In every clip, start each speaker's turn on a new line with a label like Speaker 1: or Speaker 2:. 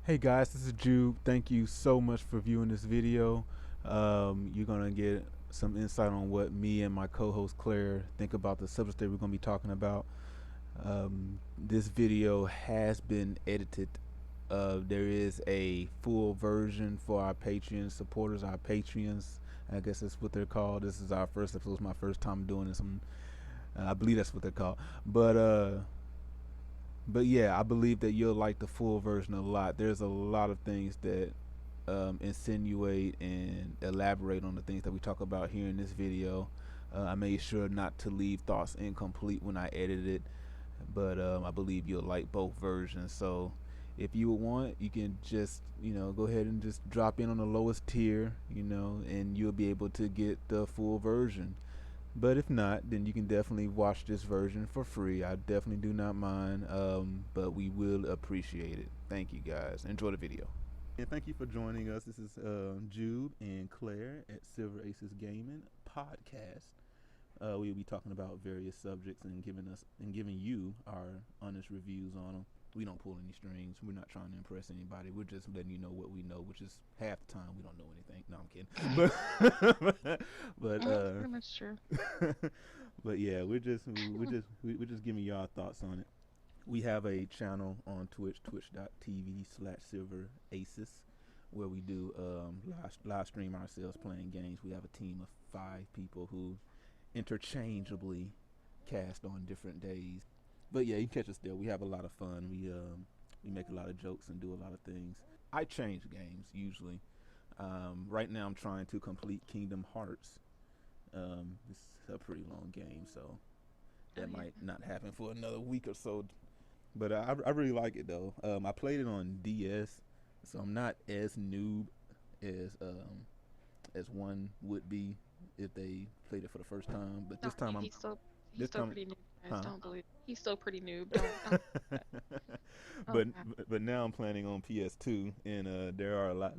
Speaker 1: Hey guys, this is Jude. Thank you so much for viewing this video. You're gonna get some insight on what me and my co-host Claire think about the subject that we're gonna be talking about. This video has been edited. There is a full version for our Patreon supporters, our Patreons. I guess that's what they're called. This is our first episode. It's my first time doing this. I believe that's what they're called. But yeah, I believe that you'll like the full version a lot. There's a lot of things that insinuate and elaborate on the things that we talk about here in this video. I made sure not to leave thoughts incomplete when I edited it, but I believe you'll like both versions. So if you would want, you can just go ahead and just drop in on the lowest tier, and you'll be able to get the full version. But if not, then you can definitely watch this version for free. I definitely do not mind, but we will appreciate it. Thank you guys. Enjoy the video. And thank you for joining us. This is Jude and Claire at Silver Aces Gaming Podcast. We'll be talking about various subjects and giving you our honest reviews on them. We don't pull any strings. We're not trying to impress anybody. We're just letting you know what we know, which is half the time we don't know anything. No, I'm kidding. But
Speaker 2: pretty much true.
Speaker 1: but yeah, we're just giving you our thoughts on it. We have a channel on Twitch, twitch.tv/silveraces, where we do live stream ourselves playing games. We have a team of 5 people who interchangeably cast on different days. But yeah, you can catch us there. We have a lot of fun. We make a lot of jokes and do a lot of things. I change games usually. Right now I'm trying to complete Kingdom Hearts. It's a pretty long game, so that might not happen for another week or so. But I really like it though. I played it on DS, so I'm not as noob as one would be if they played it for the first time. But this time
Speaker 2: He's still pretty noob. Guys,
Speaker 1: huh?
Speaker 2: don't believe he's still pretty noob. Don't oh,
Speaker 1: but now I'm planning on PS2, and there are a lot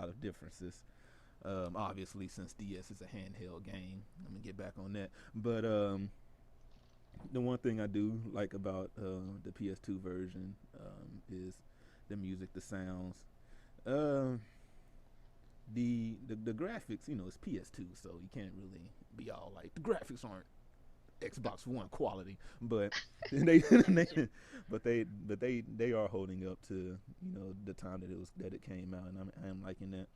Speaker 1: of differences. Obviously, since DS is a handheld game, I'm gonna get back on that. But the one thing I do like about the PS2 version is the music, the sounds, the graphics. It's PS2, so you can't really be all like the graphics aren't Xbox One quality, but they they are holding up to the time that it came out, and I'm liking that.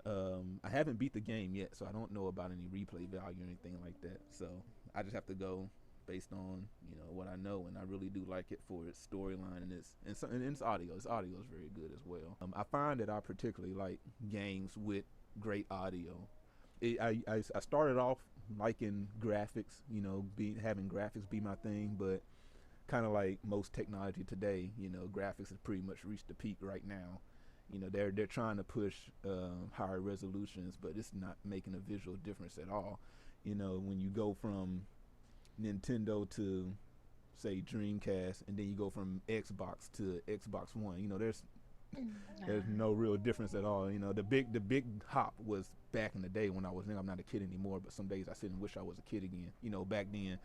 Speaker 1: I haven't beat the game yet, so I don't know about any replay value or anything like that. So I just have to go based on what I know, and I really do like it for its storyline and its audio. Its audio is very good as well. I find that I particularly like games with great audio. I started off liking graphics, having graphics be my thing, but kind of like most technology today, graphics has pretty much reached the peak right now. They're trying to push higher resolutions, but it's not making a visual difference at all. When you go from Nintendo to say Dreamcast, and then you go from Xbox to Xbox One, there's no real difference at all. The big hop was back in the day when I was young. I'm not a kid anymore, but some days I sit and wish I was a kid again. Back then.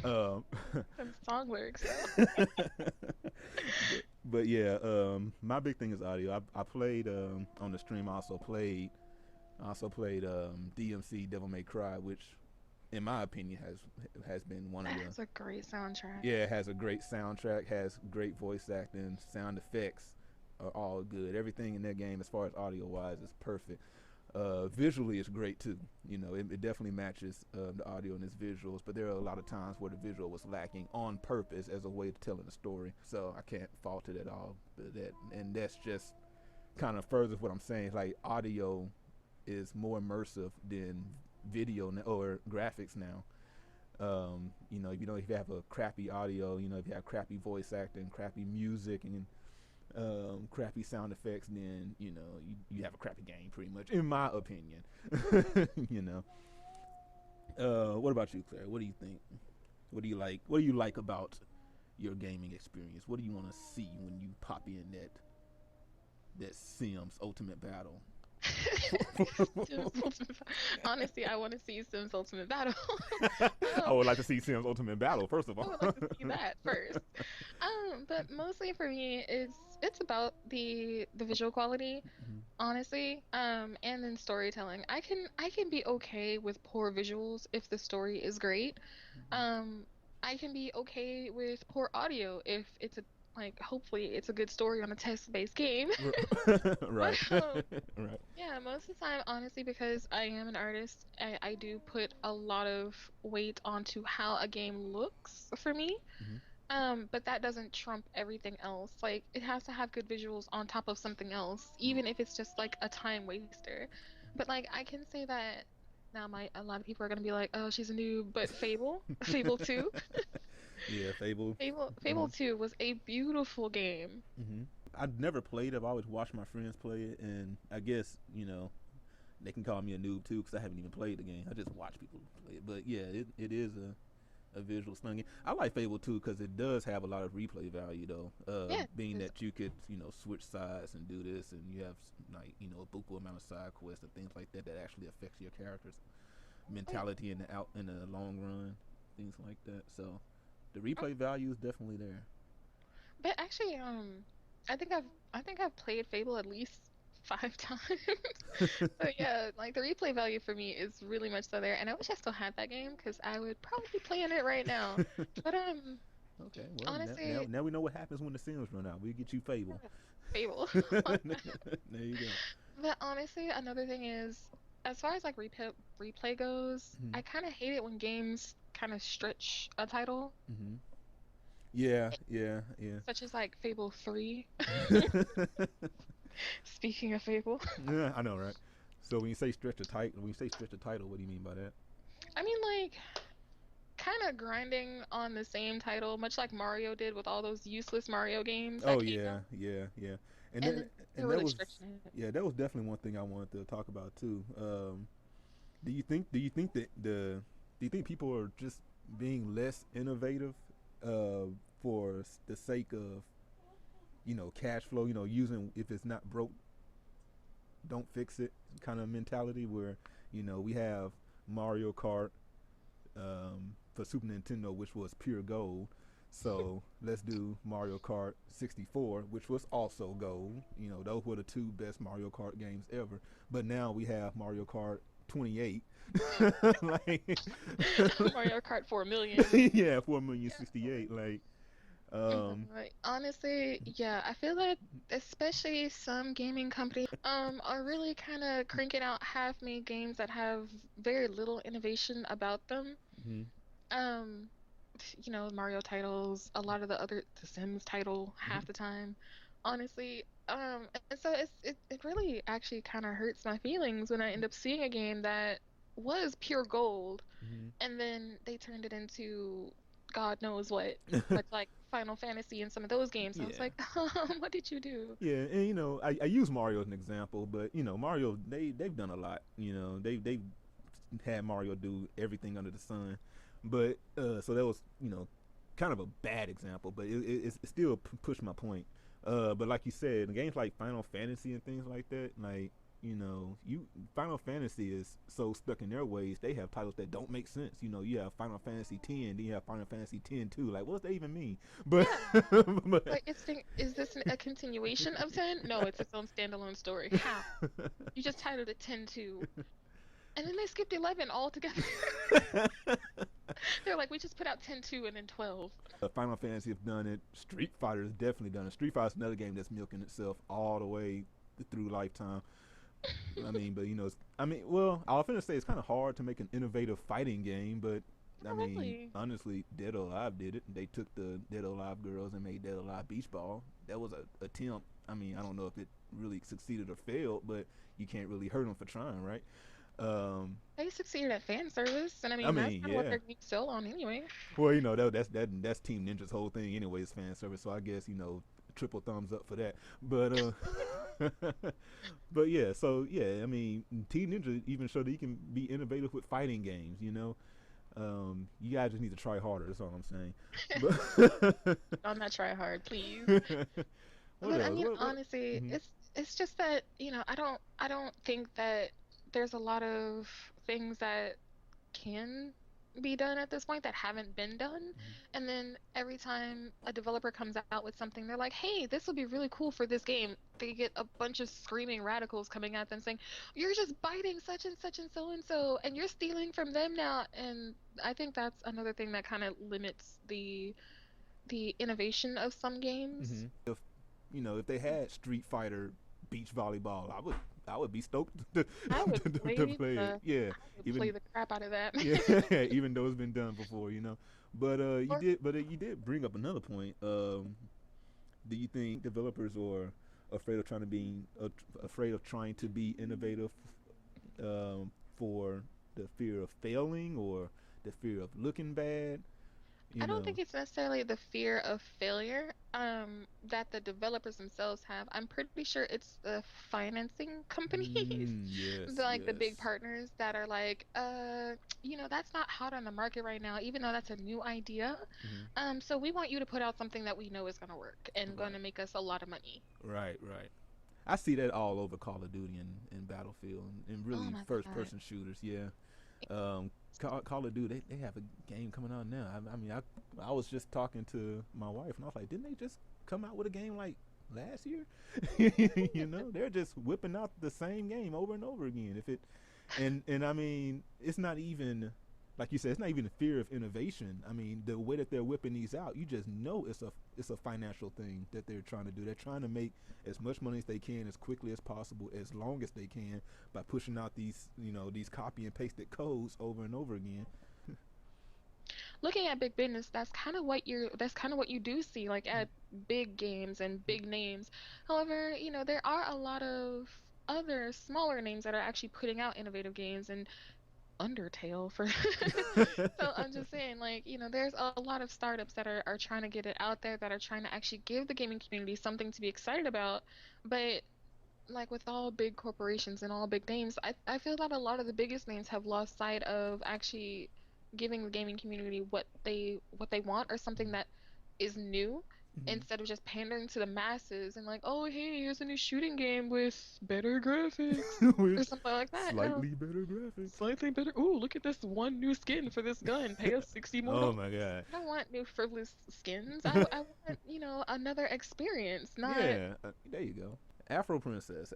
Speaker 2: Some song lyrics.
Speaker 1: but yeah, my big thing is audio. I played on the stream. I also played DMC Devil May Cry, which in my opinion has been one of the.
Speaker 2: It's a great soundtrack.
Speaker 1: Yeah, it has a great soundtrack, has great voice acting, sound effects are all good. Everything in that game, as far as audio wise, is perfect. Visually, it's great too. It definitely matches the audio and its visuals. But there are a lot of times where the visual was lacking on purpose as a way of telling a story. So I can't fault it at all. And that's just kind of furthers what I'm saying. Like audio is more immersive than video or graphics now. If you have a crappy audio, if you have crappy voice acting, crappy music, and crappy sound effects, then you have a crappy game, pretty much, in my opinion. What about you, Claire? What do you think? What do you like about your gaming experience? What do you want to see when you pop in that Sims Ultimate Battle?
Speaker 2: Honestly, I want to see Sims Ultimate Battle.
Speaker 1: I would like to see Sims Ultimate Battle, first of
Speaker 2: I
Speaker 1: all.
Speaker 2: would like to see that first. But mostly for me, it's it's about the visual quality,
Speaker 1: Hmm.
Speaker 2: honestly, and then storytelling. I can be okay with poor visuals if the story is great. Um, I can be okay with poor audio if it's a like hopefully it's a good story on a test-based game. But
Speaker 1: Right. Right.
Speaker 2: yeah, most of the time, honestly, because I am an artist, I do put a lot of weight onto how a game looks for me.
Speaker 1: Hmm.
Speaker 2: But that doesn't trump everything else. Like it has to have good visuals on top of something else, even if it's just like a time waster. But like I can say that now my a lot of people are gonna be like, "Oh, she's a noob," but Fable, Fable 2,
Speaker 1: Yeah, Fable.
Speaker 2: Fable
Speaker 1: Hmm.
Speaker 2: 2 was a beautiful game.
Speaker 1: Hmm. I've never played it. I've always watched my friends play it, and I guess they can call me a noob too because I haven't even played the game. I just watch people play it. But yeah, it is a visual stunning. I like Fable too because it does have a lot of replay value though.
Speaker 2: Yeah,
Speaker 1: Being
Speaker 2: 'cause
Speaker 1: that you could switch sides and do this, and you have like a buku amount of side quests and things like that that actually affects your character's
Speaker 2: oh yeah.
Speaker 1: mentality in the long run, things like that. So the
Speaker 2: Oh,
Speaker 1: replay value is definitely there.
Speaker 2: but actually, I think I've played Fable at least 5 times. So yeah, like the replay value for me is really much so there, and I wish I still had that game because I would probably be playing it right now. But
Speaker 1: Okay, well
Speaker 2: honestly,
Speaker 1: now we know what happens when the Sims run out. We get you Fable.
Speaker 2: Fable.
Speaker 1: There you go.
Speaker 2: But honestly, another thing is, as far as like replay goes,
Speaker 1: Hmm.
Speaker 2: I kind of hate it when games kind of stretch a title,
Speaker 1: Hmm. Yeah,
Speaker 2: eh,
Speaker 1: yeah, yeah.
Speaker 2: such as like Fable 3. Speaking of Fable,
Speaker 1: Yeah, I know, right? So when you say stretch the title, what do you mean by that?
Speaker 2: I mean like kind of grinding on the same title, much like Mario did with all those useless Mario games that
Speaker 1: Oh
Speaker 2: came
Speaker 1: yeah,
Speaker 2: out,
Speaker 1: yeah, yeah. And
Speaker 2: and
Speaker 1: that
Speaker 2: they're
Speaker 1: and that
Speaker 2: really
Speaker 1: was
Speaker 2: stretching it.
Speaker 1: yeah, that was definitely one thing I wanted to talk about too. Do you think people are just being less innovative uh, for the sake of cash flow? Using if it's not broke, don't fix it kind of mentality where we have Mario Kart for Super Nintendo, which was pure gold. So let's do Mario Kart 64, which was also gold. Those were the two best Mario Kart games ever. But now we have Mario Kart 28. Like,
Speaker 2: Mario Kart 4 million.
Speaker 1: yeah, 4,068,000. Like,
Speaker 2: No,
Speaker 1: um,
Speaker 2: like, honestly, yeah, I feel that especially some gaming companies are really kind of cranking out half-made games that have very little innovation about them.
Speaker 1: mm-hmm,
Speaker 2: Um, Mario titles, a lot of the Sims title
Speaker 1: mm-hmm,
Speaker 2: half the time. Honestly, and so it really actually kind of hurts my feelings when I end up seeing a game that was pure gold and then they turned it into God knows what, much like Final Fantasy and some of those games. I was
Speaker 1: yeah.
Speaker 2: like, what did you do?
Speaker 1: Yeah, and I use Mario as an example, but Mario they've done a lot. They've had Mario do everything under the sun, but so that was kind of a bad example, but it still pushed my point. But like you said, games like Final Fantasy and things like that, like you Final Fantasy is so stuck in their ways. They have titles that don't make sense. You have Final Fantasy 10, then you have Final Fantasy 10 2. Like, what does that even mean? But
Speaker 2: Yeah,
Speaker 1: but
Speaker 2: like is this a continuation of 10? No, it's its own standalone story. How? You just titled it 10-2. And then they skipped 11 altogether. They're like, we just put out 10-2 and then 12.
Speaker 1: Final Fantasy have done it. Street Fighter has definitely done it. Street Fighter is another game that's milking itself all the way through lifetime. I mean, but well, I was gonna say it's kind of hard to make an innovative fighting game, but I
Speaker 2: Oh,
Speaker 1: mean,
Speaker 2: really?
Speaker 1: honestly, Dead or Alive did it. They took the Dead or Alive girls and made Dead or Alive Beach Ball. That was a attempt. I mean, I don't know if it really succeeded or failed, but you can't really hurt them for trying, right? Um,
Speaker 2: They succeeded at fan service, and I
Speaker 1: I
Speaker 2: mean that's
Speaker 1: mean,
Speaker 2: kind of what
Speaker 1: yeah.
Speaker 2: their game's still on anyway.
Speaker 1: Well, that's Team Ninja's whole thing, anyways, fan service. So I guess triple thumbs up for that. But but yeah, so yeah, I mean, Team Ninja even showed that you can be innovative with fighting games. You guys just need to try harder. That's all I'm saying. But
Speaker 2: On that try hard, please.
Speaker 1: what
Speaker 2: But I
Speaker 1: else?
Speaker 2: mean,
Speaker 1: What?
Speaker 2: honestly,
Speaker 1: Mm-hmm.
Speaker 2: it's just that, I don't think that there's a lot of things that can be done at this point that haven't been done.
Speaker 1: Mhm.
Speaker 2: And then every time a developer comes out with something, they're like, hey, this would be really cool for this game. They get a bunch of screaming radicals coming at them saying, you're just biting such and so, and you're stealing from them now. And I think that's another thing that kind of limits the innovation of some games.
Speaker 1: If if they had Street Fighter beach volleyball, I would be stoked to,
Speaker 2: I would
Speaker 1: to play it. Yeah,
Speaker 2: I would play
Speaker 1: even
Speaker 2: the crap out of that.
Speaker 1: yeah, even though it's been done before. But
Speaker 2: Or
Speaker 1: you did bring up another point. Do you think developers are afraid of trying to be innovative, for the fear of failing or the fear of looking bad? You
Speaker 2: I don't
Speaker 1: know.
Speaker 2: think it's necessarily the fear of failure that the developers themselves have. I'm pretty sure it's the financing companies,
Speaker 1: Yes,
Speaker 2: like the big
Speaker 1: yes.
Speaker 2: partners that are like, that's not hot on the market right now, even though that's a new idea.
Speaker 1: Hmm.
Speaker 2: So we want you to put out something that we know is going to work and going
Speaker 1: Right,
Speaker 2: to make us a lot of money.
Speaker 1: right, right. I see that all over Call of Duty and Battlefield and
Speaker 2: Oh
Speaker 1: really
Speaker 2: my
Speaker 1: first
Speaker 2: God.
Speaker 1: person shooters. Yeah. Call of Duty, they have a game coming out now. I mean, I was just talking to my wife and I was like, didn't they just come out with a game like last year? They're just whipping out the same game over and over again. If it and I mean, it's not even like you said, it's not even a fear of innovation. I mean, the way that they're whipping these out, you just know it's a financial thing that they're trying to do. They're trying to make as much money as they can as quickly as possible, as long as they can, by pushing out these copy and pasted codes over and over again.
Speaker 2: Looking at big business, that's kind of what you do see like at big games and big names. However, there are a lot of other smaller names that are actually putting out innovative games and Undertale for so I'm just saying like, there's a lot of startups that are trying to get it out there that are trying to actually give the gaming community something to be excited about. But like with all big corporations and all big names, I feel that a lot of the biggest names have lost sight of actually giving the gaming community what they want or something that is new
Speaker 1: Mhm.
Speaker 2: instead of just pandering to the masses and like, oh hey, here's a new shooting game with better graphics
Speaker 1: With
Speaker 2: or something like that. No,
Speaker 1: slightly better graphics.
Speaker 2: slightly better. Ooh, look at this one new skin for this gun. Pay us $60 more.
Speaker 1: Oh my god.
Speaker 2: I don't want new frivolous skins. I want, another experience, not.
Speaker 1: Yeah, there you go. Afro Princess,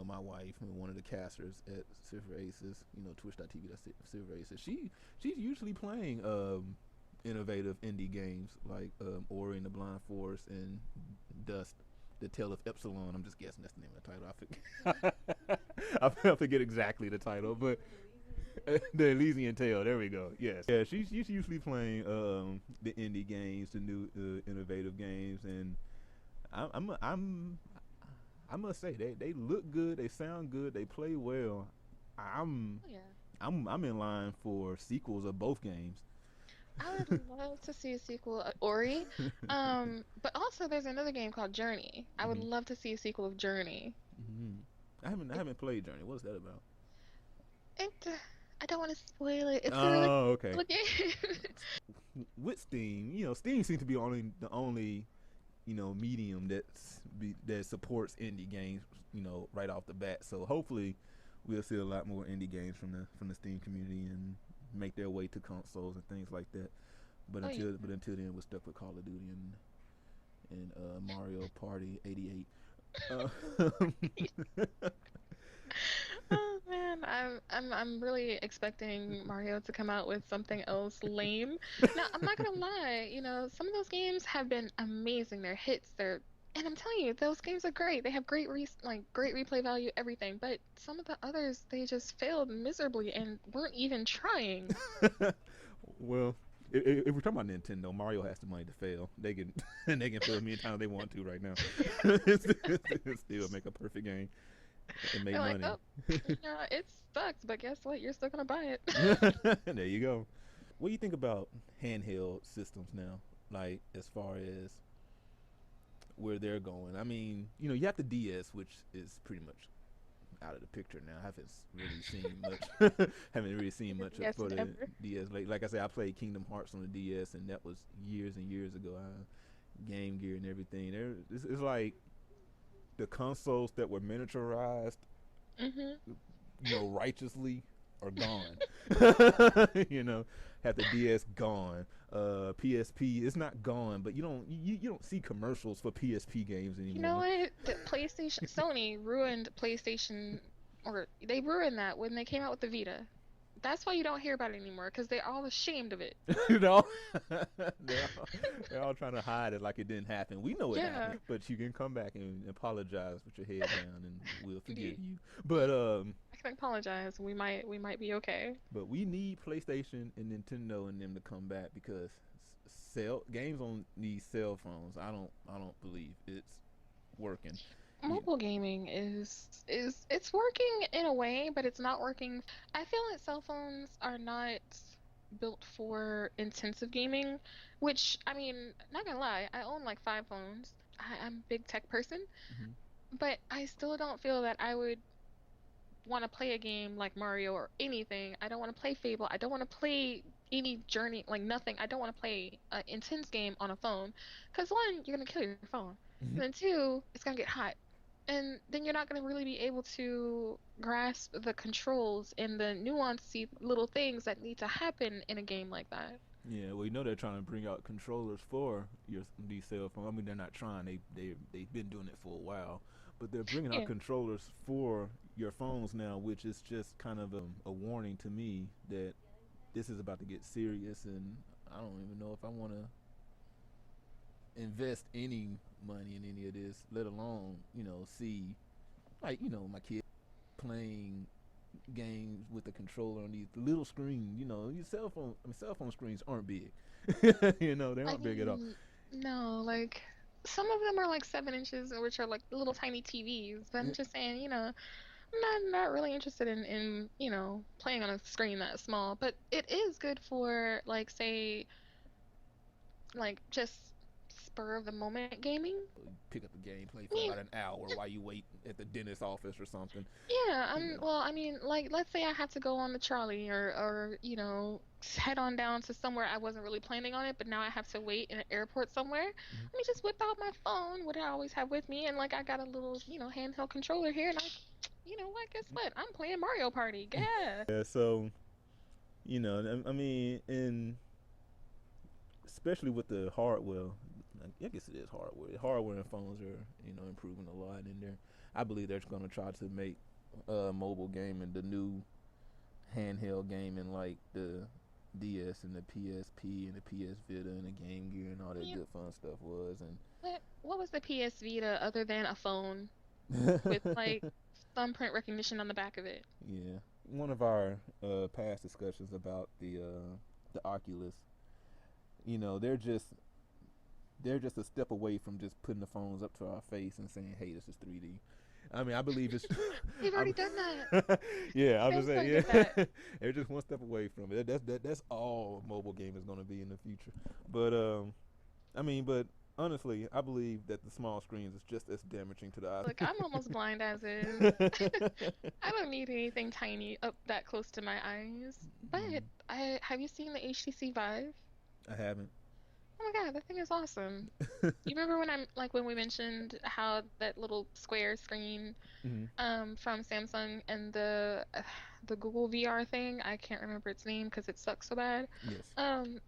Speaker 1: my wife, one of the casters at Silver Aces, Twitch.tv. That's Silver Aces. She's usually playing innovative indie games like Ori and the Blind Forest and Dust, the Tale of Epsilon. I'm just guessing that's the name of the title. I forget exactly the title, but the Elysian Tale. There we go. Yes. Yeah, she's usually playing the indie games, the new innovative games, and I'm I must say they look good, they sound good, they play well. I'm
Speaker 2: Oh, yeah.
Speaker 1: I'm in line for sequels of both games.
Speaker 2: I would love to see a sequel of Ori. But also there's another game called Journey. I would
Speaker 1: Hmm.
Speaker 2: love to see a sequel of Journey.
Speaker 1: Hmm. I haven't played Journey. What's that about?
Speaker 2: It, I don't want to spoil it. It's a really
Speaker 1: Oh, okay.
Speaker 2: cool game.
Speaker 1: With Steam, Steam seems to be the only medium that supports indie games, right off the bat. So hopefully we'll see a lot more indie games from the Steam community and make their way to consoles and things like that. But
Speaker 2: Oh yeah.
Speaker 1: until then, we're stuck with Call of Duty and Mario Party '88.
Speaker 2: Oh man, I'm really expecting Mario to come out with something else lame. Now, I'm not gonna lie, some of those games have been amazing. They're hits, and I'm telling you, those games are great. They have great replay value, everything. But some of the others, they just failed miserably and weren't even trying.
Speaker 1: Well, if we're talking about Nintendo, Mario has the money to fail. They can they can fail as many times they want to right now. Still make a perfect game and make
Speaker 2: They're like,
Speaker 1: money.
Speaker 2: oh, yeah, it sucks, but guess what? You're still gonna buy it.
Speaker 1: There you go. What do you think about handheld systems now? Like as far as where they're going. I mean, you have the DS, which is pretty much out of the picture now. I haven't really seen much. Haven't really seen much
Speaker 2: Yes,
Speaker 1: for the
Speaker 2: never.
Speaker 1: DS. Like I said, I played Kingdom Hearts on the DS, and that was years and years ago. Game Gear and everything. It's like the consoles that were miniaturized,
Speaker 2: Hmm.
Speaker 1: righteously. are gone. You know, have the DS gone. PSP is not gone, but you don't see commercials for PSP games
Speaker 2: You know
Speaker 1: anymore.
Speaker 2: what? The PlayStation, Sony ruined PlayStation, or they ruined that when they came out with the Vita. That's why you don't hear about it anymore, because they're all ashamed of it.
Speaker 1: You know, they're all trying to hide it like it didn't happen. We know it
Speaker 2: Yeah,
Speaker 1: happened, but you can come back and apologize with your head down, and we'll forgive
Speaker 2: indeed.
Speaker 1: you. But
Speaker 2: I can apologize. We might be okay.
Speaker 1: but we need PlayStation and Nintendo and them to come back because cell games on these cell phones. I don't believe it's working. You,
Speaker 2: Mobile gaming is it's working in a way, but it's not working. I feel like cell phones are not built for intensive gaming, which I mean, not gonna lie, I own like five phones. I'm a big tech person,
Speaker 1: mhm.
Speaker 2: but I still don't feel that I would want to play a game like Mario or anything. I don't want to play Fable. I don't want to play any journey, like nothing. I don't want to play an intense game on a phone. Because one, you're going to kill your phone. And then two, it's going to get hot. And then you're not going to really be able to grasp the controls and the nuancey little things that need to happen in a game like that.
Speaker 1: Yeah, well, you know they're trying to bring out controllers for your these cell phones. I mean, they're not trying; they've been doing it for a while, but they're bringing out
Speaker 2: Yeah.
Speaker 1: controllers for your phones now, which is just kind of a warning to me that this is about to get serious, and I don't even know if I want to invest any money in any of this, let alone see like my kid playing games with the controller on these little screens. Your cell phone screens aren't big. They
Speaker 2: I
Speaker 1: aren't big at all.
Speaker 2: mean, no, like some of them are like 7 inches, which are like little tiny TVs. But I'm just saying, I'm not really interested in playing on a screen that small. But it is good for like say like just spur of the moment gaming.
Speaker 1: Pick up the game, play
Speaker 2: I
Speaker 1: for
Speaker 2: mean,
Speaker 1: about an hour while you wait at the dentist office or something.
Speaker 2: yeah,
Speaker 1: You know.
Speaker 2: well, I mean, like let's say I have to go on the trolley or head on down to somewhere I wasn't really planning on it, but now I have to wait in an airport somewhere.
Speaker 1: Mhm.
Speaker 2: Let me just whip out my phone, what I always have with me, and like I got a little, handheld controller here, and you know what? Guess what? I'm playing Mario Party. Yeah.
Speaker 1: Yeah. So I mean, and especially with the hardware. I guess it is hardware. Hardware and phones are improving a lot in there. I believe they're going to try to make mobile gaming the new handheld gaming like the DS and the PSP and the PS Vita and the Game Gear and all
Speaker 2: I
Speaker 1: that
Speaker 2: mean,
Speaker 1: good fun stuff was.
Speaker 2: what was the PS Vita other than a phone with
Speaker 1: And
Speaker 2: like thumbprint recognition on the back of it?
Speaker 1: yeah, one of our past discussions about the Oculus. They're just a step away from just putting the phones up to our face and saying, "Hey, this is 3D." I mean, I believe it's.
Speaker 2: They've
Speaker 1: I,
Speaker 2: already done that.
Speaker 1: yeah, I was saying,
Speaker 2: Samsung did that.
Speaker 1: yeah, they're just one step away from it. That's all mobile game is going to be in the future. But I mean, but honestly, I believe that the small screens is just as damaging to the
Speaker 2: Look,
Speaker 1: eye.
Speaker 2: I'm almost blind as is. I don't need anything tiny up that close to my eyes. But
Speaker 1: Mm,
Speaker 2: I have you seen the HTC Vive?
Speaker 1: I haven't.
Speaker 2: Oh my God, that thing is awesome. You remember when when we mentioned how that little square screen
Speaker 1: Mhm.
Speaker 2: from Samsung and the Google VR thing, I can't remember its name because it sucks so bad.
Speaker 1: Yes.
Speaker 2: Um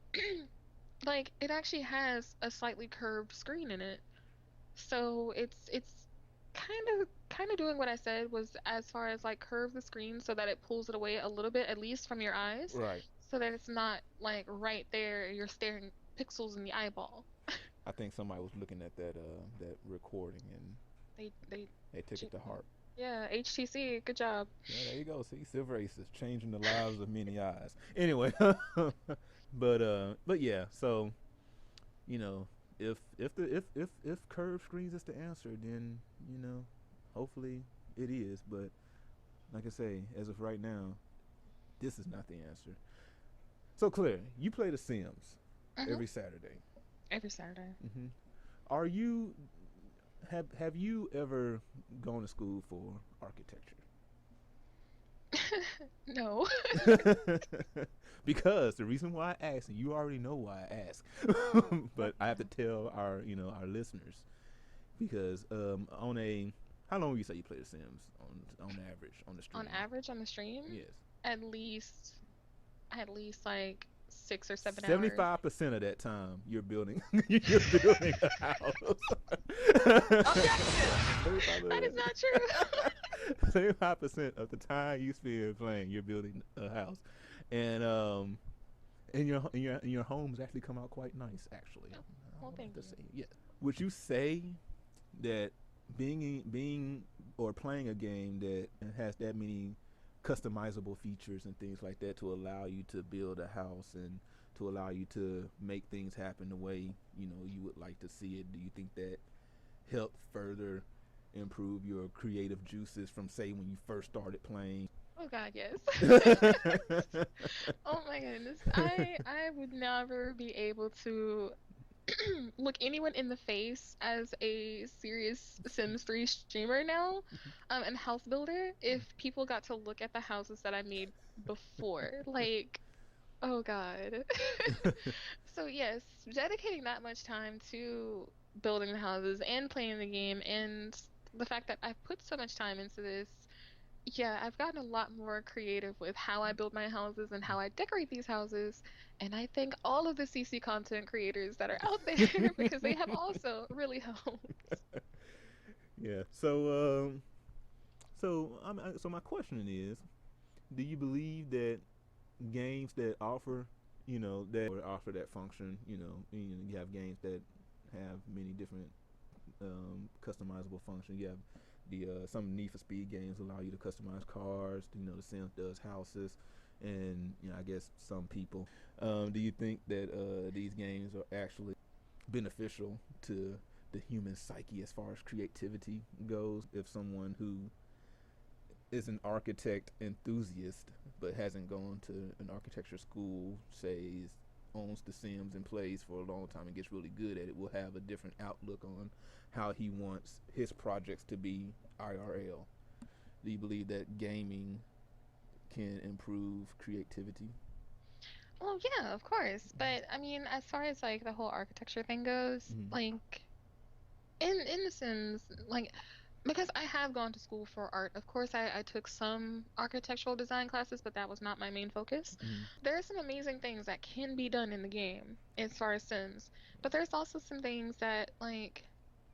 Speaker 2: like it actually has a slightly curved screen in it. So it's kind of doing what I said was as far as like curve the screen so that it pulls it away a little bit at least from your eyes
Speaker 1: Right.
Speaker 2: so that it's not like right there you're staring pixels in the eyeball.
Speaker 1: I think somebody was looking at that recording and
Speaker 2: They
Speaker 1: they took it to heart.
Speaker 2: yeah, HTC, good job.
Speaker 1: Yeah, there you go. See, Silver Ace is changing the lives of many eyes. Anyway, but yeah. So you know, if curved screens is the answer, then hopefully it is. But like I say, as of right now, this is not the answer. So Claire, you play The Sims
Speaker 2: Hmm.
Speaker 1: every Saturday.
Speaker 2: Every Saturday.
Speaker 1: Hmm. Are you have you ever gone to school for architecture?
Speaker 2: No.
Speaker 1: Because the reason why I asked, and you already know why I ask, but I have to tell our listeners because on a how long would you say you play The Sims on average on the
Speaker 2: On
Speaker 1: stream?
Speaker 2: average on the stream,
Speaker 1: Yes.
Speaker 2: at least like 6 or 7 hours.
Speaker 1: 75% of that time you're building you're building a house.
Speaker 2: Objection! That is
Speaker 1: 75%,
Speaker 2: not true.
Speaker 1: 75% of the time you spend playing, you're building a house, and and your homes actually come out quite nice. Actually,
Speaker 2: Oh,
Speaker 1: I
Speaker 2: well,
Speaker 1: would like
Speaker 2: thank
Speaker 1: to
Speaker 2: you.
Speaker 1: say, yeah. Would you say that being or playing a game that has that many customizable features and things like that to allow you to build a house and to allow you to make things happen the way you would like to see it, do you think that helped further improve your creative juices from, say, when you first started playing?
Speaker 2: Oh God, yes. Oh my goodness. I would never be able to look anyone in the face as a serious Sims 3 streamer now, and house builder if people got to look at the houses that I made before. Like, oh God. So yes, dedicating that much time to building the houses and playing the game and the fact that I've put so much time into this, yeah, I've gotten a lot more creative with how I build my houses and how I decorate these houses. And I thank all of the CC content creators that are out there because they have also really helped.
Speaker 1: Yeah. So my question is, do you believe that games that offer, that offer that function, you have games that have many different customizable functions. You have the some Need for Speed games allow you to customize cars. The Sims does houses, and I guess some people. Do you think that these games are actually beneficial to the human psyche as far as creativity goes? If someone who is an architect enthusiast but hasn't gone to an architecture school, say owns the Sims and plays for a long time and gets really good at it, will have a different outlook on how he wants his projects to be IRL. Do you believe that gaming can improve creativity?
Speaker 2: Well, yeah, of course. But I mean, as far as like the whole architecture thing goes,
Speaker 1: Mm-hmm.
Speaker 2: like in The Sims, like because I have gone to school for art. Of course, I took some architectural design classes, but that was not my main focus.
Speaker 1: Mm-hmm.
Speaker 2: There are some amazing things that can be done in the game as far as Sims, but there's also some things that like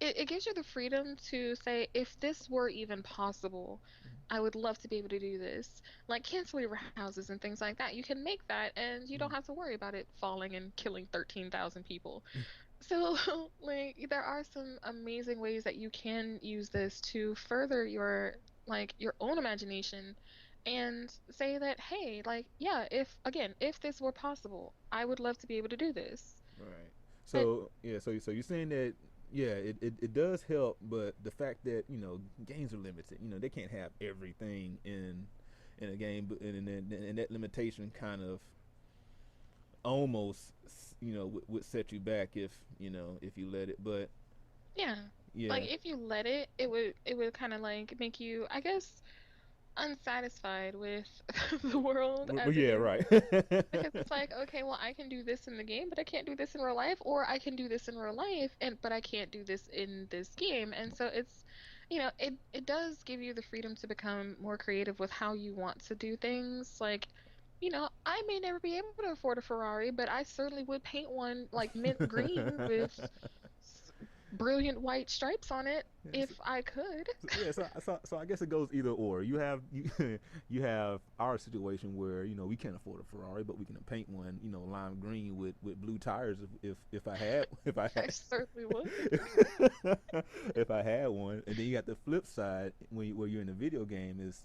Speaker 2: it gives you the freedom to say, if this were even possible, I would love to be able to do this. Like cantilever houses and things like that. You can make that and you don't have to worry about it falling and killing 13,000 people. So, like, there are some amazing ways that you can use this to further your your own imagination and say that, hey, like, yeah, if this were possible, I would love to be able to do this.
Speaker 1: Right.
Speaker 2: But
Speaker 1: So yeah, so you're saying that, yeah, it does help, but the fact that games are limited, they can't have everything in a game, but and that limitation kind of almost would set you back if you let it. But
Speaker 2: yeah, like
Speaker 1: yeah.
Speaker 2: if you let it, it would kind of like make you, I guess, unsatisfied with the world
Speaker 1: Well,
Speaker 2: as it
Speaker 1: yeah,
Speaker 2: is.
Speaker 1: right.
Speaker 2: Because it's like, okay, well, I can do this in the game, but I can't do this in real life, or I can do this in real life, and but I can't do this in this game. And so it's, it does give you the freedom to become more creative with how you want to do things. Like, I may never be able to afford a Ferrari, but I certainly would paint one like mint green with s- brilliant white stripes on it
Speaker 1: Yes.
Speaker 2: if I could.
Speaker 1: Yeah, so I guess it goes either or. You have our situation where we can't afford a Ferrari, but we can paint one lime green with blue tires if I had if I
Speaker 2: I
Speaker 1: had
Speaker 2: certainly would.
Speaker 1: if I had one. And then you got the flip side where you're in a video game is,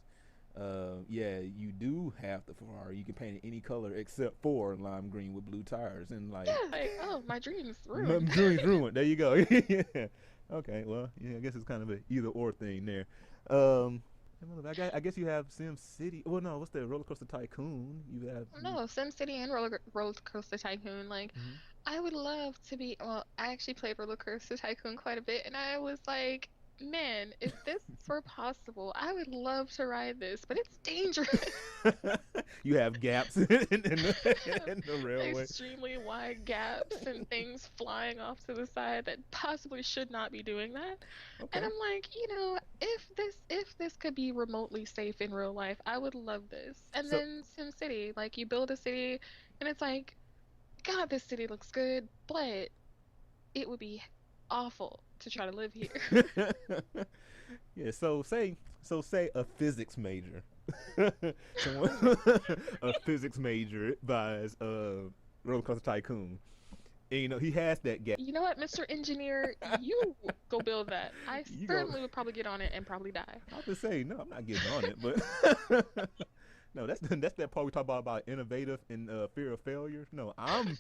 Speaker 1: yeah, you do have the Ferrari. You can paint it any color except for lime green with blue tires, and like
Speaker 2: Yeah, like, oh, my dreams
Speaker 1: my
Speaker 2: ruined.
Speaker 1: dreams ruined. There you go. Yeah. Okay. Well, yeah. I guess it's kind of a either or thing there. I guess you have Sim City. Well, no. What's the Roller Coaster Tycoon? You have you.
Speaker 2: No, SimCity and Roller Coaster Tycoon. Like,
Speaker 1: Mhm.
Speaker 2: I would love to be. Well, I actually played Roller Coaster Tycoon quite a bit, and I was like, man, if this were possible, I would love to ride this, but it's dangerous.
Speaker 1: You have gaps in the railway.
Speaker 2: Extremely wide gaps and things flying off to the side that possibly should not be doing that. And
Speaker 1: Okay.
Speaker 2: I'm like, if this could be remotely safe in real life, I would love this. And
Speaker 1: So
Speaker 2: then SimCity, like you build a city and it's like, God, this city looks good, but it would be awful to try to live here.
Speaker 1: yeah, say a physics major. Someone a physics major buys Roller Coaster Tycoon. And he has that gap.
Speaker 2: You know what, Mr. Engineer, you go build that. I
Speaker 1: You go
Speaker 2: certainly would probably get on it and probably die.
Speaker 1: I was just saying, no, I'm not getting on it, but no, that's that part we talk about innovative and fear of failure. No, I'm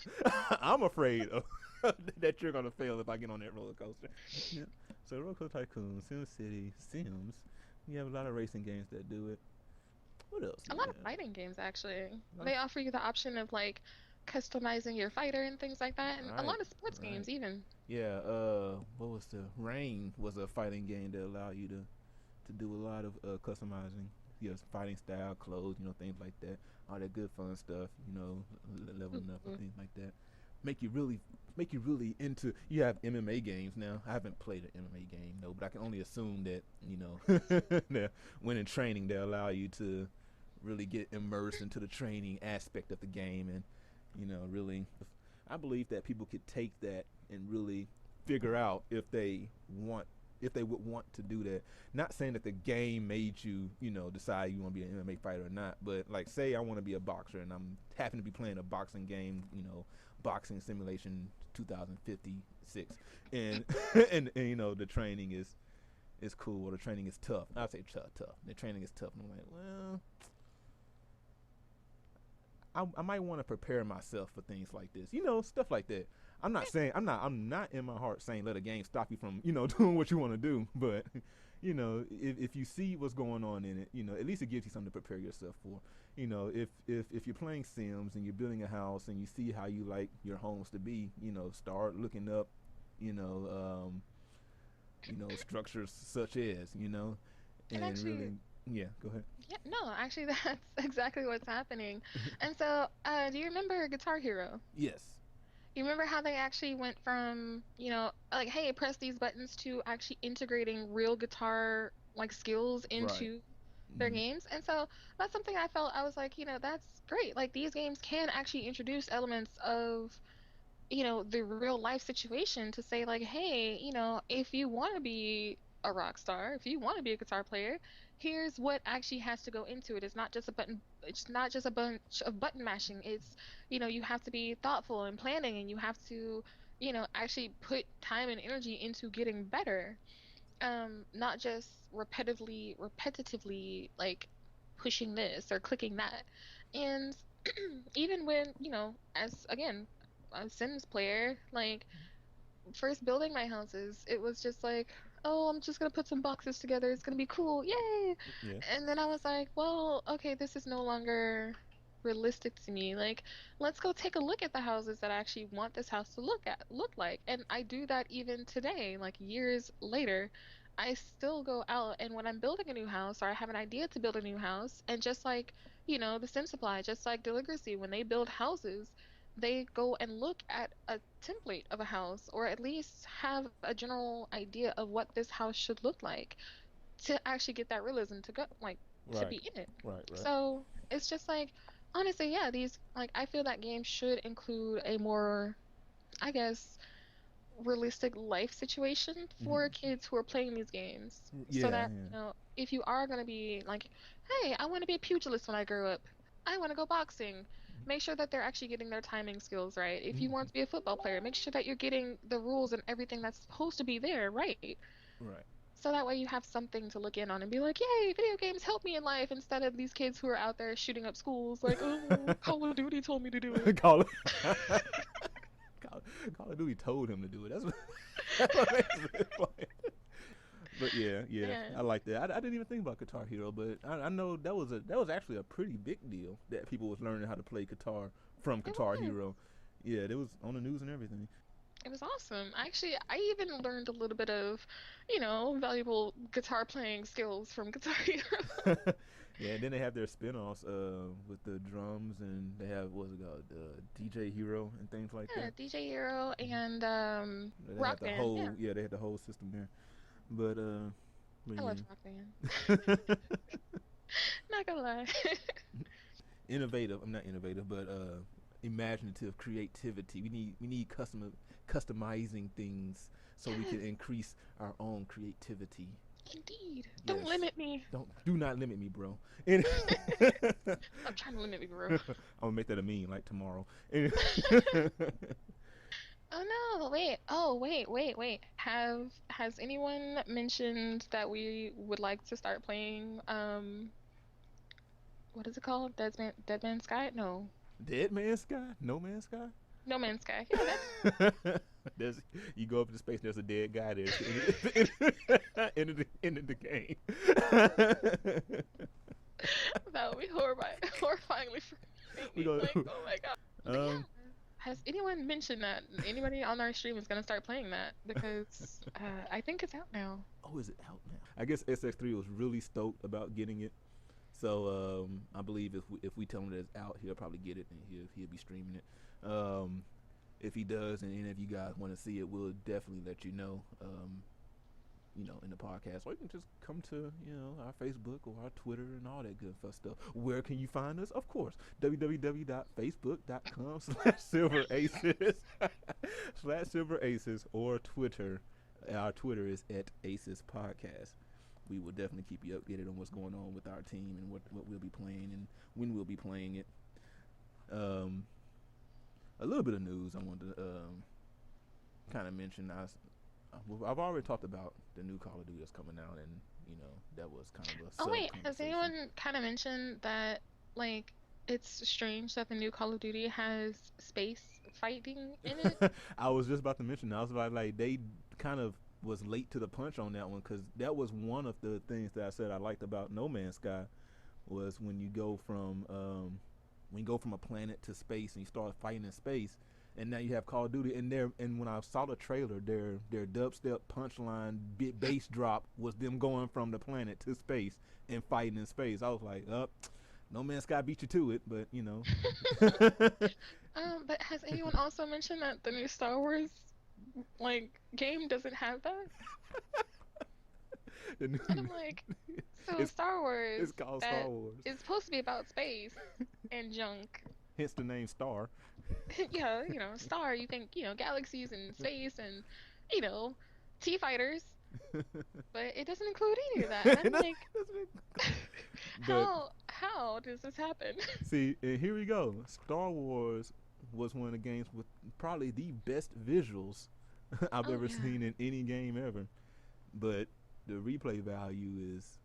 Speaker 1: I'm afraid of that you're gonna fail if I get on that roller coaster. Yeah. So Roller Coaster Tycoon, Sim City, Sims. You have a lot of racing games that do it. What else do
Speaker 2: A
Speaker 1: you
Speaker 2: lot of
Speaker 1: have?
Speaker 2: fighting games, actually.
Speaker 1: A lot of
Speaker 2: They offer you the option of like customizing your fighter and things like that, and a
Speaker 1: right,
Speaker 2: lot of sports
Speaker 1: right.
Speaker 2: games, even.
Speaker 1: Yeah. What was the Rain was a fighting game that allowed you to do a lot of customizing. Yes, fighting style, clothes, things like that. All that good fun stuff, leveling up and
Speaker 2: Ooh.
Speaker 1: things like that. Make you really, make you really into. You have MMA games now. I haven't played an MMA game though, but I can only assume that that when in training they allow you to really get immersed into the training aspect of the game, and really, I believe that people could take that and really figure out if they would want to do that. Not saying that the game made you, decide you want to be an MMA fighter or not, but like say I want to be a boxer and I'm happen to be playing a boxing game, boxing simulation 2056, and and the training is cool or the training is tough. I'd say tough. The training is tough, and I'm like, well, I might want to prepare myself for things like this, stuff like that. I'm not in my heart saying let a game stop you from doing what you want to do, but if you see what's going on in it, at least it gives you something to prepare yourself for. If you're playing Sims and you're building a house and you see how you like your homes to be, start looking up, you know, um, structures such as,
Speaker 2: And
Speaker 1: and
Speaker 2: actually,
Speaker 1: really, yeah, go ahead.
Speaker 2: yeah, no, actually, that's exactly what's happening. And so, do you remember Guitar Hero?
Speaker 1: Yes.
Speaker 2: You remember how they actually went from, like, hey, press these buttons to actually integrating real guitar like skills
Speaker 1: Right.
Speaker 2: into their
Speaker 1: Mm-hmm.
Speaker 2: games? And so that's something I felt I was like, that's great. Like these games can actually introduce elements of, the real life situation to say like, hey, if you want to be a rock star, if you want to be a guitar player, here's what actually has to go into it. It's not just a bunch of button mashing. It's, you have to be thoughtful and planning and you have to, actually put time and energy into getting better. Not just repetitively like pushing this or clicking that. And even when, as again, a Sims player, like first building my houses, it was just like, oh, I'm just gonna put some boxes together. It's gonna be cool. Yay!
Speaker 1: Yeah.
Speaker 2: And then I was like, well, okay, this is no longer realistic to me. Like, let's go take a look at the houses that I actually want this house to look like. And I do that even today, like years later. I still go out and when I'm building a new house or I have an idea to build a new house, and just like, the Sim Supply, just like Deligracy, when they build houses, they go and look at a template of a house or at least have a general idea of what this house should look like to actually get that realism to go like to
Speaker 1: Right.
Speaker 2: be in it.
Speaker 1: Right. Right.
Speaker 2: So it's just like honestly, yeah, these like I feel that games should include a more, I guess, realistic life situation for
Speaker 1: Mm-hmm.
Speaker 2: kids who are playing these games so
Speaker 1: Yeah.
Speaker 2: that,
Speaker 1: Yeah.
Speaker 2: if you are going to be like, hey, I want to be a pugilist when I grow up, I want to go boxing, make sure that they're actually getting their timing skills right. If you want
Speaker 1: Mm-hmm.
Speaker 2: to be a football player, make sure that you're getting the rules and everything that's supposed to be there right.
Speaker 1: Right.
Speaker 2: So that way you have something to look in on and be like, yay, video games help me in life instead of these kids who are out there shooting up schools like, oh, Call of Duty told me to do it.
Speaker 1: Call, Call, Call of Duty told him to do it. That's what makes it funny. But yeah, yeah, I
Speaker 2: Man.
Speaker 1: like that. I didn't even think about Guitar Hero, but I know that was actually a pretty big deal that people was learning how to play guitar from
Speaker 2: It
Speaker 1: Guitar
Speaker 2: was.
Speaker 1: Hero. Yeah, it was on the news and everything.
Speaker 2: It was awesome. Actually, I even learned a little bit of, valuable guitar playing skills from Guitar Hero.
Speaker 1: Yeah, and then they have their spin-offs with the drums, and they have what's it called, DJ Hero and things like
Speaker 2: Yeah,
Speaker 1: that.
Speaker 2: DJ Hero and
Speaker 1: They had
Speaker 2: Rock
Speaker 1: the
Speaker 2: Band. Yeah,
Speaker 1: whole yeah, they had the whole system there. But
Speaker 2: I
Speaker 1: yeah.
Speaker 2: loved Rock Band. Not gonna lie.
Speaker 1: Innovative. I'm not innovative, but imaginative creativity. We need customizing things so we can
Speaker 2: Yes,
Speaker 1: increase our own creativity.
Speaker 2: indeed. Don't
Speaker 1: Yes.
Speaker 2: limit me.
Speaker 1: Do not limit me, bro. And
Speaker 2: Stop trying to limit me, bro.
Speaker 1: I'm gonna make that a meme like tomorrow.
Speaker 2: Oh no, wait. Oh, wait. Has anyone mentioned that we would like to start playing what is it called? Dead Man's Sky? No.
Speaker 1: Dead Man's Sky? No Man's Sky?
Speaker 2: No Man's Sky. Yeah, that.
Speaker 1: there's you go up into space. There's a dead guy there. End of the game.
Speaker 2: That would be horrifyingly
Speaker 1: we
Speaker 2: frightening.
Speaker 1: go.
Speaker 2: Like, oh my God. But yeah,
Speaker 1: Um.
Speaker 2: has anyone mentioned that anybody on our stream is gonna start playing that? Because I think it's out now.
Speaker 1: Oh, is it out now? I guess SX3 was really stoked about getting it. So I believe if we tell him that it's out, he'll probably get it and he'll be streaming it. If he does, and any of you guys want to see it, we'll definitely let you know. In the podcast, or you can just come to our Facebook or our Twitter and all that good stuff. Where can you find us? Of course, www.facebook.com/silveraces /silveraces or Twitter. Our Twitter is @Aces Podcast. We will definitely keep you updated on what's going on with our team and what we'll be playing and when we'll be playing it. A little bit of news I wanted to kind of mention. I've already talked about the new Call of Duty that's coming out, and that was kind of a
Speaker 2: Oh
Speaker 1: sub
Speaker 2: wait, has
Speaker 1: conversation.
Speaker 2: anyone kind of mentioned that like it's strange that the new Call of Duty has space fighting in it?
Speaker 1: I was just about to mention that. I was like they kind of was late to the punch on that one because that was one of the things that I said I liked about No Man's Sky was when you go from a planet to space and you start fighting in space, and now you have Call of Duty, and when I saw the trailer, their dubstep punchline bass drop was them going from the planet to space and fighting in space. I was like, No Man's Sky beat you to it, but
Speaker 2: But has anyone also mentioned that the new Star Wars game doesn't have that? And I'm like, so
Speaker 1: it's
Speaker 2: Star Wars
Speaker 1: it's called Star
Speaker 2: that
Speaker 1: Wars,
Speaker 2: is supposed to be about space and junk.
Speaker 1: hence the name Star.
Speaker 2: Yeah, Star, you think, galaxies and space and, you know, T fighters, but it doesn't include any of that. And I'm like,
Speaker 1: But
Speaker 2: how does this happen?
Speaker 1: see, and here we go. Star Wars was one of the games with probably the best visuals I've
Speaker 2: Oh
Speaker 1: ever
Speaker 2: yeah.
Speaker 1: seen in any game ever. But the replay value is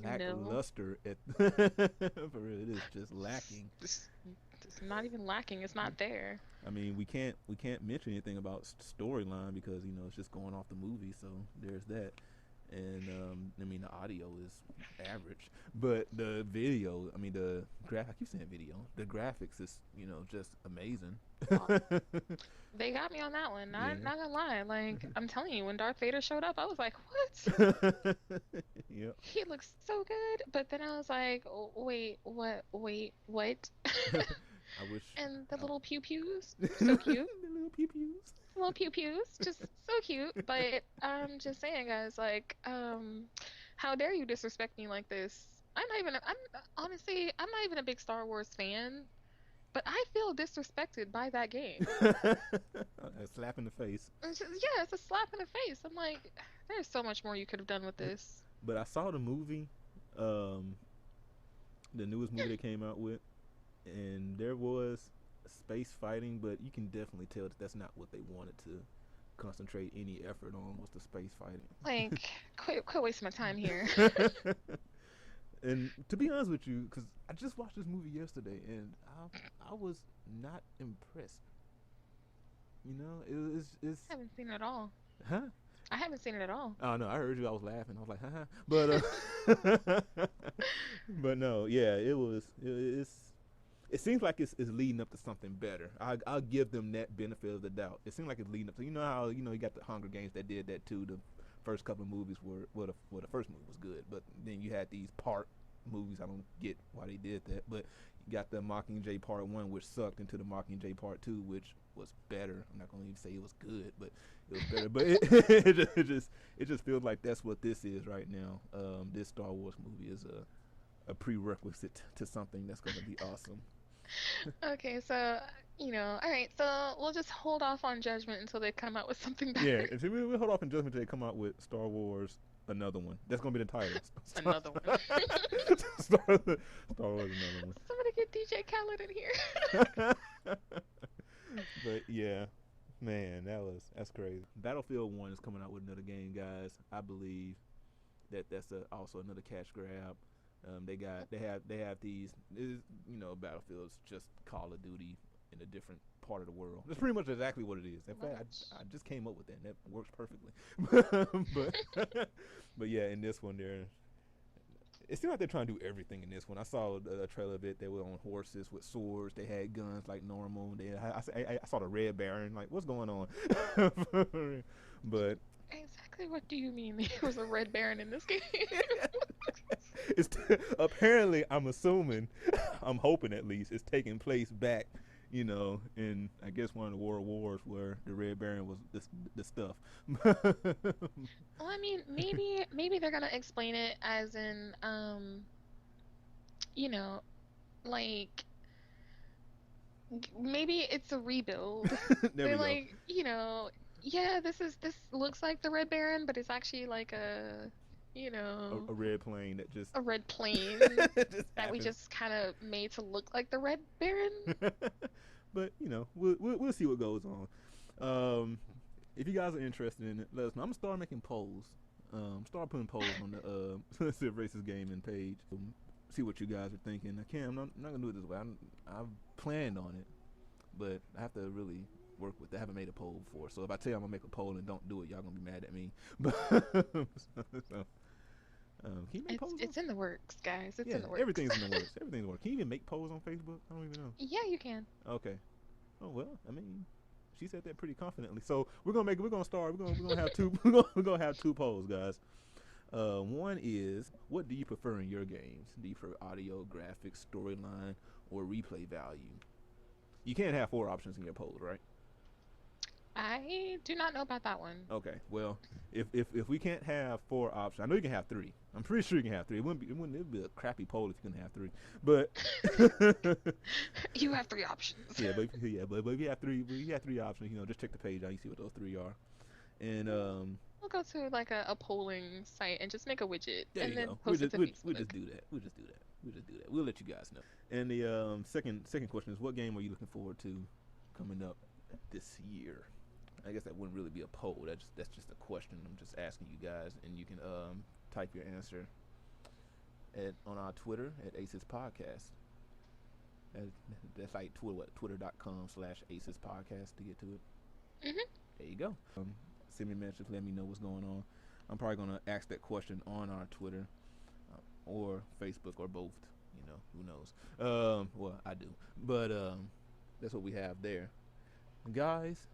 Speaker 2: No.
Speaker 1: lackluster at for real. It is just lacking.
Speaker 2: It's not even lacking. It's not there.
Speaker 1: I mean, we can't mention anything about storyline because it's just going off the movie. So there's that. And I mean the audio is average, but the video, I mean the graph. I keep saying video. The graphics is just amazing.
Speaker 2: Uh, They got me on that one.
Speaker 1: Yeah.
Speaker 2: Not gonna lie. Like, I'm telling you, when Darth Vader showed up, I was like, what?
Speaker 1: Yep.
Speaker 2: He looks so good. But then I was like, oh, wait, what? Wait, what?
Speaker 1: I wish.
Speaker 2: And the
Speaker 1: I,
Speaker 2: little pew pews, so
Speaker 1: the
Speaker 2: cute.
Speaker 1: little pew pews.
Speaker 2: Little pew pews, just so cute. But I'm just saying, guys, like, how dare you disrespect me like this? I'm honestly, I'm not even a big Star Wars fan, but I feel disrespected by that game.
Speaker 1: A slap in the face.
Speaker 2: Yeah, it's a slap in the face. I'm like, there's so much more you could have done with this.
Speaker 1: But I saw the movie, um, the newest movie they came out with, and there was space fighting, but you can definitely tell that that's not what they wanted to concentrate any effort on was the space fighting.
Speaker 2: Like, quit wasting my time here.
Speaker 1: And to be honest with you, because I just watched this movie yesterday, and I was not impressed. It's
Speaker 2: I haven't seen it at all.
Speaker 1: huh?
Speaker 2: I haven't seen it at all.
Speaker 1: Oh no, I heard you. I was laughing. I was like, haha. But but no, yeah, it's it seems like it's leading up to something better. I'll give them that benefit of the doubt. It seems like it's leading up to, you know how, you got the Hunger Games that did that too. The first couple of movies were, the first movie was good, but then you had these part movies. I don't get why they did that, but you got the Mockingjay Part 1, which sucked, into the Mockingjay Part 2, which was better. I'm not gonna even say it was good, but it was better. But it just feels like that's what this is right now. This Star Wars movie is a prerequisite to something that's gonna be awesome.
Speaker 2: Okay, so, all right, so we'll just hold off on judgment until they come out with something
Speaker 1: Yeah,
Speaker 2: better.
Speaker 1: and so we'll hold off in judgment until they come out with Star Wars another one. That's gonna be the title.
Speaker 2: Another one.
Speaker 1: Star Wars another
Speaker 2: Somebody get DJ Khaled in here.
Speaker 1: one. But yeah, man, that's crazy. Battlefield 1 is coming out with another game, guys. I believe that's also another cash grab. They have these, Battlefield's just Call of Duty in a different part of the world. That's pretty much exactly what it is. In fact, I just came up with that, and that works perfectly. but yeah, in this one, it seems like they're trying to do everything in this one. I saw a trailer of it. They were on horses with swords. They had guns like normal. I saw the Red Baron. Like, what's going on? But
Speaker 2: Exactly what do you mean there was a Red Baron in this game?
Speaker 1: it's apparently, I'm assuming, I'm hoping at least, it's taking place back, in, I guess, one of the World Wars where the Red Baron was the stuff.
Speaker 2: Well, I mean, maybe they're gonna explain it as in, you know, like maybe it's a rebuild.
Speaker 1: There
Speaker 2: They're
Speaker 1: we go.
Speaker 2: like, yeah, this looks like the Red Baron, but it's actually like you know,
Speaker 1: A red plane that just
Speaker 2: a red plane
Speaker 1: just
Speaker 2: that we
Speaker 1: happened.
Speaker 2: just kind of made to look like the Red Baron.
Speaker 1: But we'll see what goes on. If you guys are interested in it, let us know. I'm gonna start making polls. Start putting polls on the Civ Races gaming page. See what you guys are thinking. I'm not gonna do it this way. I've planned on it, but I have to really work with it. I haven't made a poll before, so if I tell you I'm gonna make a poll and don't do it, y'all gonna be mad at me. Can you make polls?
Speaker 2: It's in the works, guys. It's
Speaker 1: Yeah,
Speaker 2: in the works.
Speaker 1: everything's in the works. Everything's in the works. Can you even make polls on Facebook? I don't even know.
Speaker 2: Yeah, you can.
Speaker 1: Okay. Oh well, I mean, she said that pretty confidently. So we're gonna start. We're gonna have two. We're gonna have two polls, guys. One is, what do you prefer in your games? Do you prefer audio, graphics, storyline, or replay value? You can't have four options in your polls, right?
Speaker 2: I do not know about that one.
Speaker 1: Okay. Well, if we can't have four options, I know you can have three. I'm pretty sure you can have three. It'd be a crappy poll if you can have three. But
Speaker 2: You have three options.
Speaker 1: but if you have three options, just check the page out. You see what those three are, and
Speaker 2: We'll go to like a polling site and just make a widget
Speaker 1: there
Speaker 2: and
Speaker 1: you
Speaker 2: then
Speaker 1: go.
Speaker 2: post it to
Speaker 1: We'll
Speaker 2: Facebook.
Speaker 1: just do that. We'll let you guys know. And the second question is, what game are you looking forward to coming up this year? I guess that wouldn't really be a poll. That's just a question. I'm just asking you guys, and you can type your answer on our Twitter at Aces Podcast. That's like Twitter.com/Aces Podcast to get to it.
Speaker 2: Mhm.
Speaker 1: There you go. Send me a message. Let me know what's going on. I'm probably gonna ask that question on our Twitter or Facebook or both. Who knows? Well, I do, but that's what we have there, guys.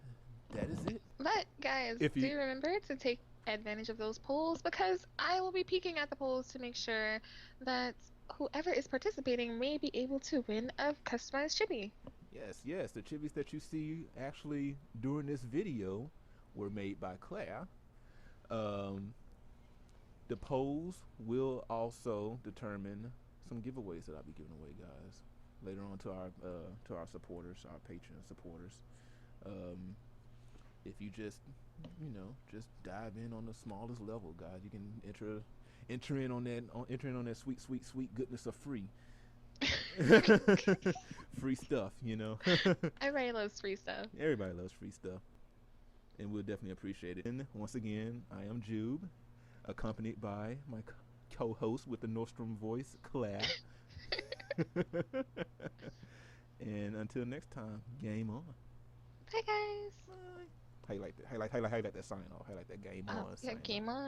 Speaker 1: That is it.
Speaker 2: But guys,
Speaker 1: If
Speaker 2: do
Speaker 1: you
Speaker 2: remember to take advantage of those polls because I will be peeking at the polls to make sure that whoever is participating may be able to win a customized chibi.
Speaker 1: Yes, the chibis that you see actually during this video were made by Claire. Um, the polls will also determine some giveaways that I'll be giving away, guys, later on to our supporters, our Patreon supporters. Um, if you just dive in on the smallest level, guys, you can enter in on that sweet goodness of free free stuff.
Speaker 2: Everybody loves free stuff.
Speaker 1: Everybody loves free stuff, and we'll definitely appreciate it. And once again, I am Jube, accompanied by my co-host with the Nordstrom voice, Claire. And until next time, game on.
Speaker 2: Bye guys.
Speaker 1: Bye. How you like that? How you like that sign off? How you like that game on?
Speaker 2: Yeah,
Speaker 1: Sign
Speaker 2: game
Speaker 1: off?
Speaker 2: on.